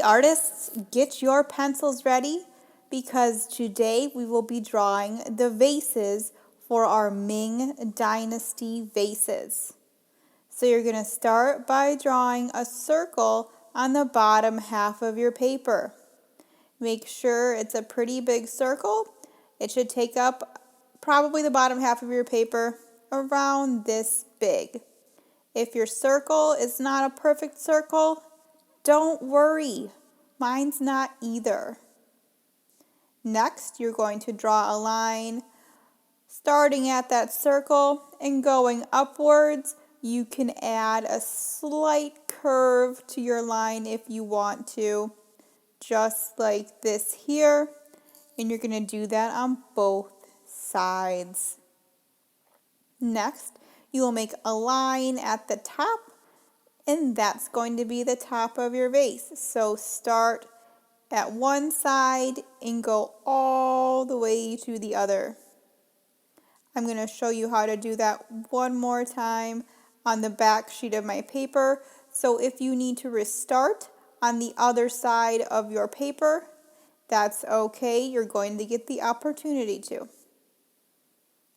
Alrighty, artists, get your pencils ready because today we will be drawing the vases for our Ming Dynasty vases. So you're going to start by drawing a circle on the bottom half of your paper. Make sure it's a pretty big circle. It should take up probably the bottom half of your paper around this big. If your circle is not a perfect circle, don't worry, mine's not either. Next, you're going to draw a line starting at that circle and going upwards. You can add a slight curve to your line if you want to, just like this here. And you're going to do that on both sides. Next, you will make a line at the top, and that's going to be the top of your vase. So start at one side and go all the way to the other. I'm going to show you how to do that one more time on the back sheet of my paper. So if you need to restart on the other side of your paper, that's okay. You're going to get the opportunity to.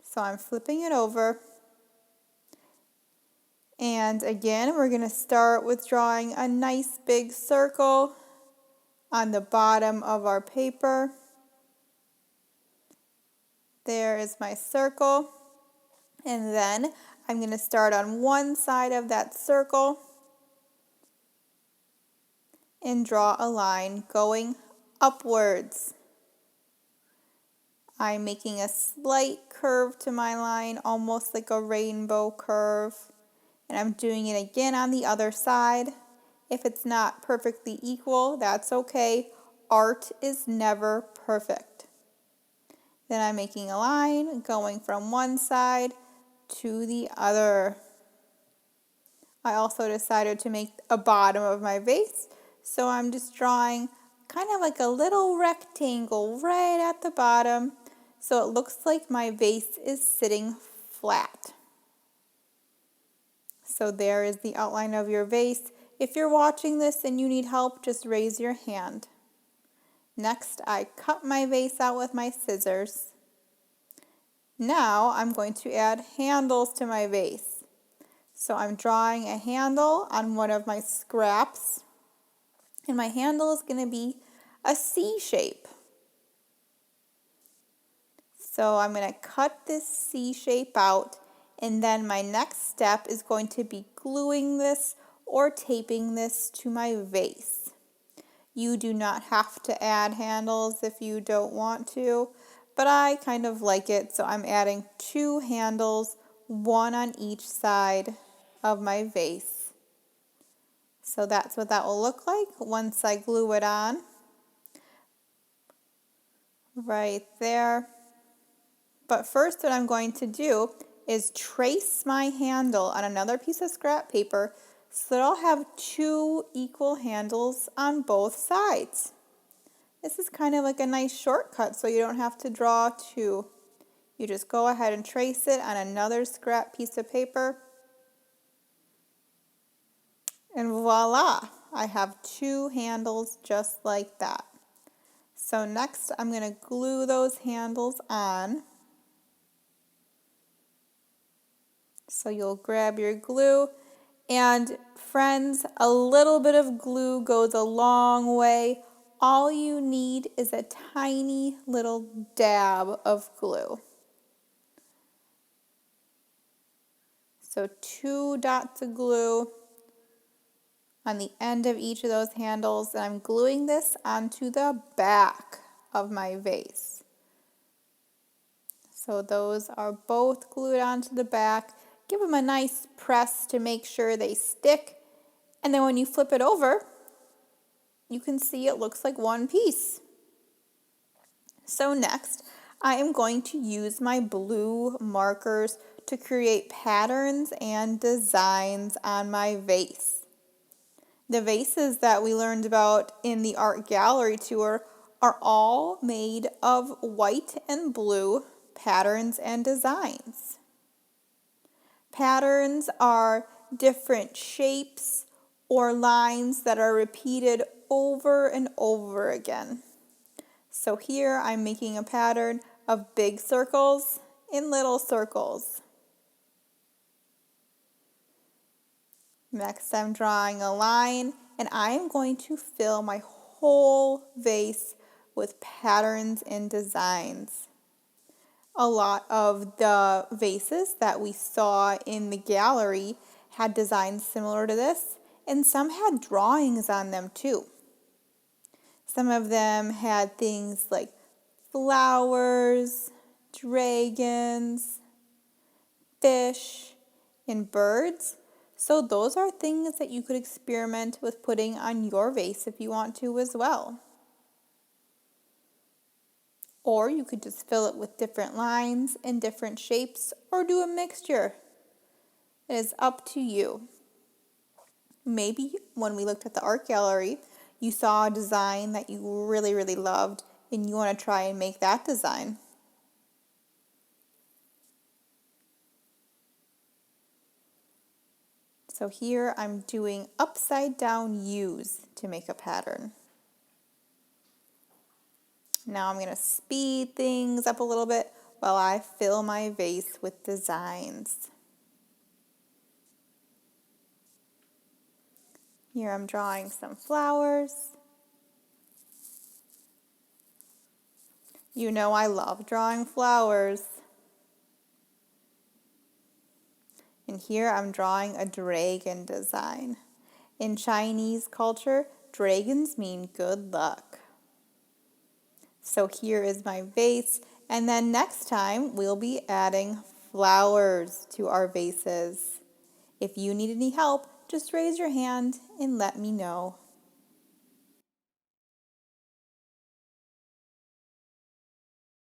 So I'm flipping it over. And again, we're going to start with drawing a nice big circle on the bottom of our paper. There is my circle. And then I'm going to start on one side of that circle and draw a line going upwards. I'm making a slight curve to my line, almost like a rainbow curve. And I'm doing it again on the other side. If it's not perfectly equal, that's okay. Art is never perfect. Then I'm making a line going from one side to the other. I also decided to make a bottom of my vase, so I'm just drawing kind of like a little rectangle right at the bottom, so it looks like my vase is sitting flat. So there is the outline of your vase. If you're watching this and you need help, just raise your hand. Next, I cut my vase out with my scissors. Now I'm going to add handles to my vase. So I'm drawing a handle on one of my scraps, and my handle is going to be a C shape. So I'm going to cut this C shape out. And then my next step is going to be gluing this or taping this to my vase. You do not have to add handles if you don't want to, but I kind of like it, so I'm adding 2 handles, one on each side of my vase. So that's what that will look like once I glue it on. Right there. But first what I'm going to do is trace my handle on another piece of scrap paper so that I'll have 2 equal handles on both sides. This is kind of like a nice shortcut so you don't have to draw 2. You just go ahead and trace it on another scrap piece of paper. And voila, I have 2 handles just like that. So next I'm going to glue those handles on. So you'll grab your glue, and friends, a little bit of glue goes a long way. All you need is a tiny little dab of glue. So 2 dots of glue on the end of each of those handles, and I'm gluing this onto the back of my vase. So those are both glued onto the back. Give them a nice press to make sure they stick. And then when you flip it over, you can see it looks like one piece. So next, I am going to use my blue markers to create patterns and designs on my vase. The vases that we learned about in the art gallery tour are all made of white and blue patterns and designs. Patterns are different shapes or lines that are repeated over and over again. So here I'm making a pattern of big circles and little circles. Next I'm drawing a line, and I am going to fill my whole vase with patterns and designs. A lot of the vases that we saw in the gallery had designs similar to this, and some had drawings on them too. Some of them had things like flowers, dragons, fish, and birds. So those are things that you could experiment with putting on your vase if you want to as well. Or you could just fill it with different lines and different shapes, or do a mixture. It is up to you. Maybe when we looked at the art gallery, you saw a design that you really, really loved, and you want to try and make that design. So here I'm doing upside down U's to make a pattern. Now I'm going to speed things up a little bit while I fill my vase with designs. Here I'm drawing some flowers. You know I love drawing flowers. And here I'm drawing a dragon design. In Chinese culture, dragons mean good luck. So here is my vase, and then next time we'll be adding flowers to our vases. If you need any help, just raise your hand and let me know.